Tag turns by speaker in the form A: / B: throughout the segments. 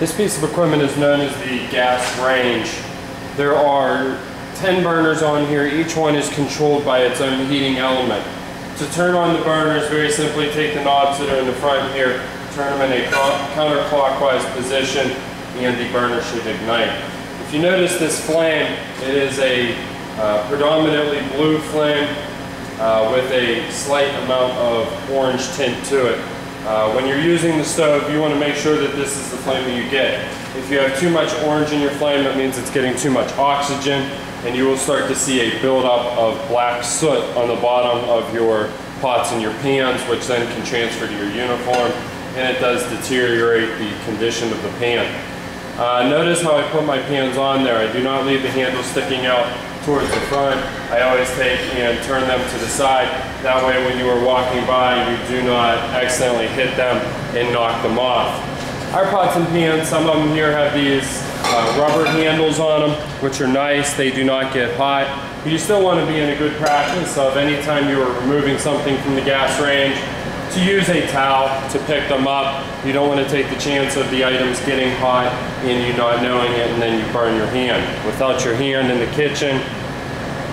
A: This piece of equipment is known as the gas range. There are 10 burners on here. Each one is controlled by its own heating element. To turn on the burners, very simply take the knobs that are in the front here, turn them in a counterclockwise position, and the burner should ignite. If you notice this flame, it is a predominantly blue flame with a slight amount of orange tint to it. When you're using the stove, you want to make sure that this is the flame that you get. If you have too much orange in your flame, that means it's getting too much oxygen, and you will start to see a buildup of black soot on the bottom of your pots and your pans, which then can transfer to your uniform, and it does deteriorate the condition of the pan. Notice how I put my pans on there. I do not leave the handle sticking out towards the front. I always take and turn them to the side. That way when you are walking by, you do not accidentally hit them and knock them off. Our pots and pans, some of them here have these rubber handles on them, which are nice. They do not get hot. But you still want to be in a good practice of any time you are removing something from the gas range, to use a towel to pick them up. You don't want to take the chance of the items getting hot and you not knowing it, and then you burn your hand. Without your hand in the kitchen,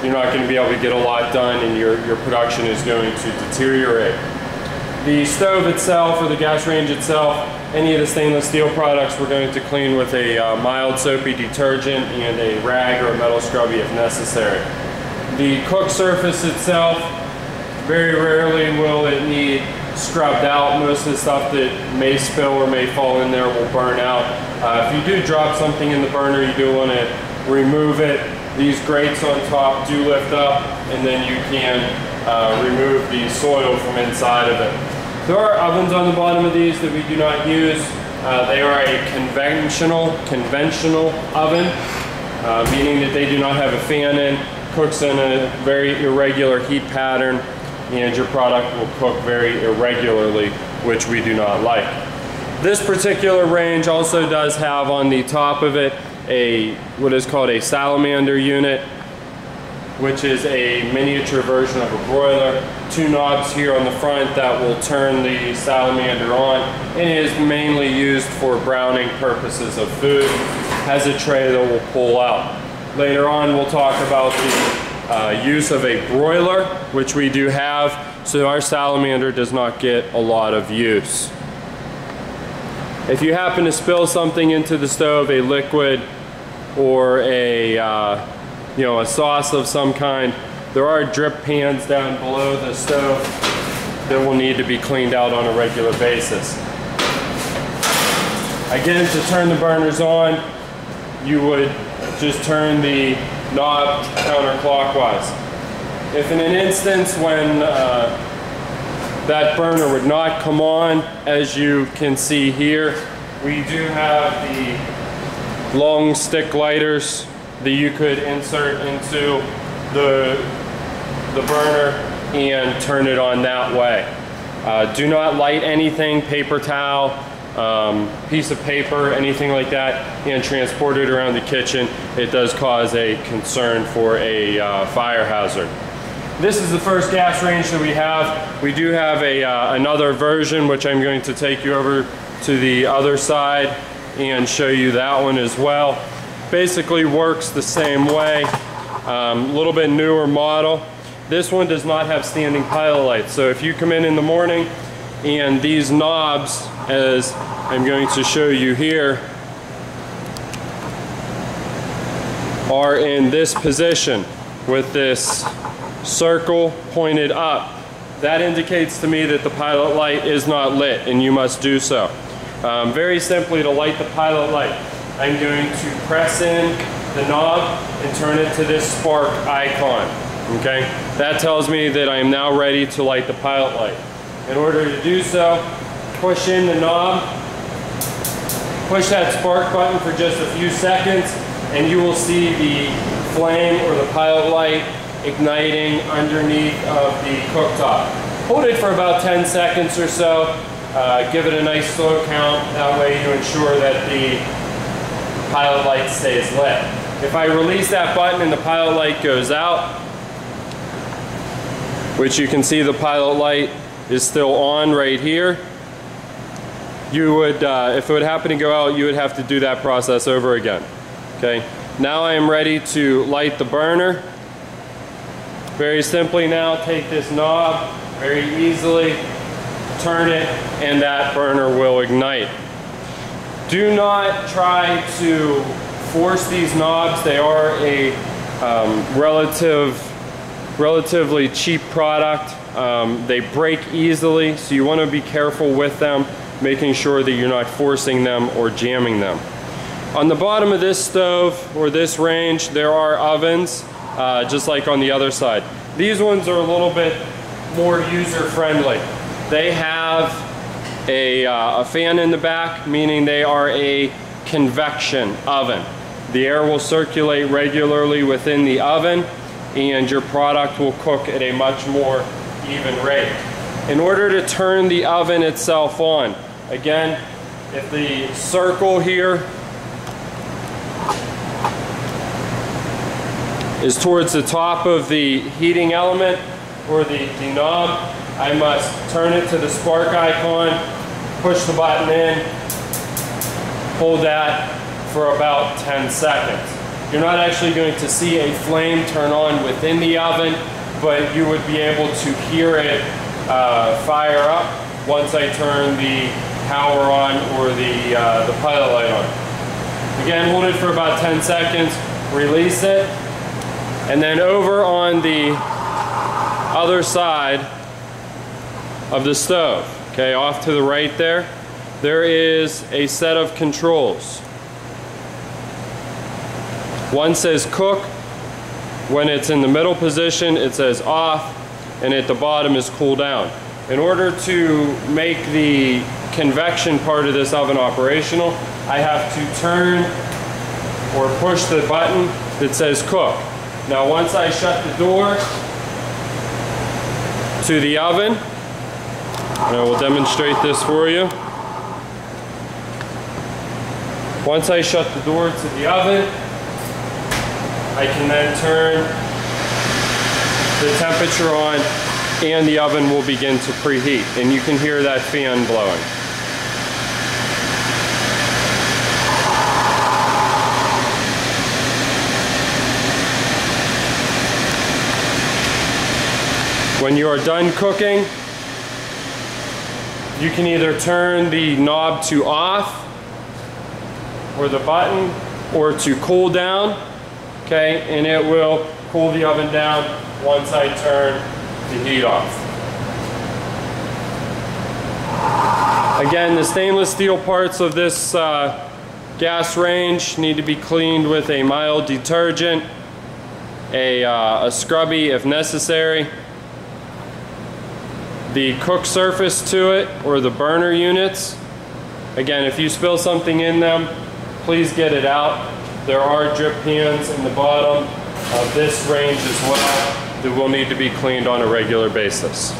A: you're not going to be able to get a lot done, and your production is going to deteriorate. The stove itself, or the gas range itself, any of the stainless steel products we're going to clean with a mild soapy detergent and a rag or a metal scrubby if necessary. The cook surface itself, very rarely will it need scrubbed out. Most of the stuff that may spill or may fall in there will burn out. If you do drop something in the burner, you do want to remove it. These grates on top do lift up, and then you can remove the soil from inside of it. There are ovens on the bottom of these that we do not use. They are a conventional oven, meaning that they do not have a fan in, cooks in a very irregular heat pattern, and your product will cook very irregularly, which we do not like. This particular range also does have on the top of it what is called a salamander unit, which is a miniature version of a broiler. Two knobs here on the front that will turn the salamander on, and it is mainly used for browning purposes of food. Has a tray that will pull out. Later on we'll talk about the use of a broiler, which we do have, so our salamander does not get a lot of use. If you happen to spill something into the stove, a liquid or a sauce of some kind, there are drip pans down below the stove that will need to be cleaned out on a regular basis. Again, to turn the burners on, you would just turn the knob counterclockwise. If in an instance when that burner would not come on, as you can see here, we do have the long stick lighters that you could insert into the burner and turn it on that way. Do not light anything, paper towel, piece of paper, anything like that, and transport it around the kitchen. It does cause a concern for a fire hazard. This is the first gas range that we have. We do have another version, which I'm going to take you over to the other side and show you that one as well. Basically works the same way, a little bit newer model. This one does not have standing pilot lights, so if you come in the morning and these knobs, as I'm going to show you here, are in this position with this circle pointed up, that indicates to me that the pilot light is not lit, and you must do so. Very simply, to light the pilot light, I'm going to press in the knob and turn it to this spark icon. Okay, that tells me that I am now ready to light the pilot light. In order to do so, push in the knob, push that spark button for just a few seconds, and you will see the flame or the pilot light igniting underneath of the cooktop. Hold it for about 10 seconds or so. Give it a nice slow count. That way you ensure that the pilot light stays lit. If I release that button and the pilot light goes out, which you can see the pilot light is still on right here, you would, if it would happen to go out, you would have to do that process over again. Okay, now I am ready to light the burner. Very simply now, take this knob, very easily, turn it, and that burner will ignite. Do not try to force these knobs. They are a relatively cheap product. They break easily, so you want to be careful with them, making sure that you're not forcing them or jamming them. On the bottom of this stove or this range, there are ovens, just like on the other side. These ones are a little bit more user-friendly. They have a fan in the back, meaning they are a convection oven. The air will circulate regularly within the oven, and your product will cook at a much more even rate. In order to turn the oven itself on, again, if the circle here is towards the top of the heating element or the knob, I must turn it to the spark icon, push the button in, hold that for about 10 seconds. You're not actually going to see a flame turn on within the oven, but you would be able to hear it fire up once I turn the power on or the pilot light on. Again, hold it for about 10 seconds, release it, and then over on the other side of the stove, okay, off to the right there, there is a set of controls. One says cook. When it's in the middle position, it says off, and at the bottom is cool down. In order to make the convection part of this oven operational, I have to turn or push the button that says cook. Now once I shut the door to the oven, and I will demonstrate this for you. Once I shut the door to the oven, I can then turn the temperature on and the oven will begin to preheat, and you can hear that fan blowing. When you are done cooking, you can either turn the knob to off or the button or to cool down, okay, and it will cool the oven down once I turn the heat off. Again, the stainless steel parts of this gas range need to be cleaned with a mild detergent, a scrubby if necessary. The cook surface to it, or the burner units, again, if you spill something in them, please get it out. There are drip pans in the bottom of this range as well that will need to be cleaned on a regular basis.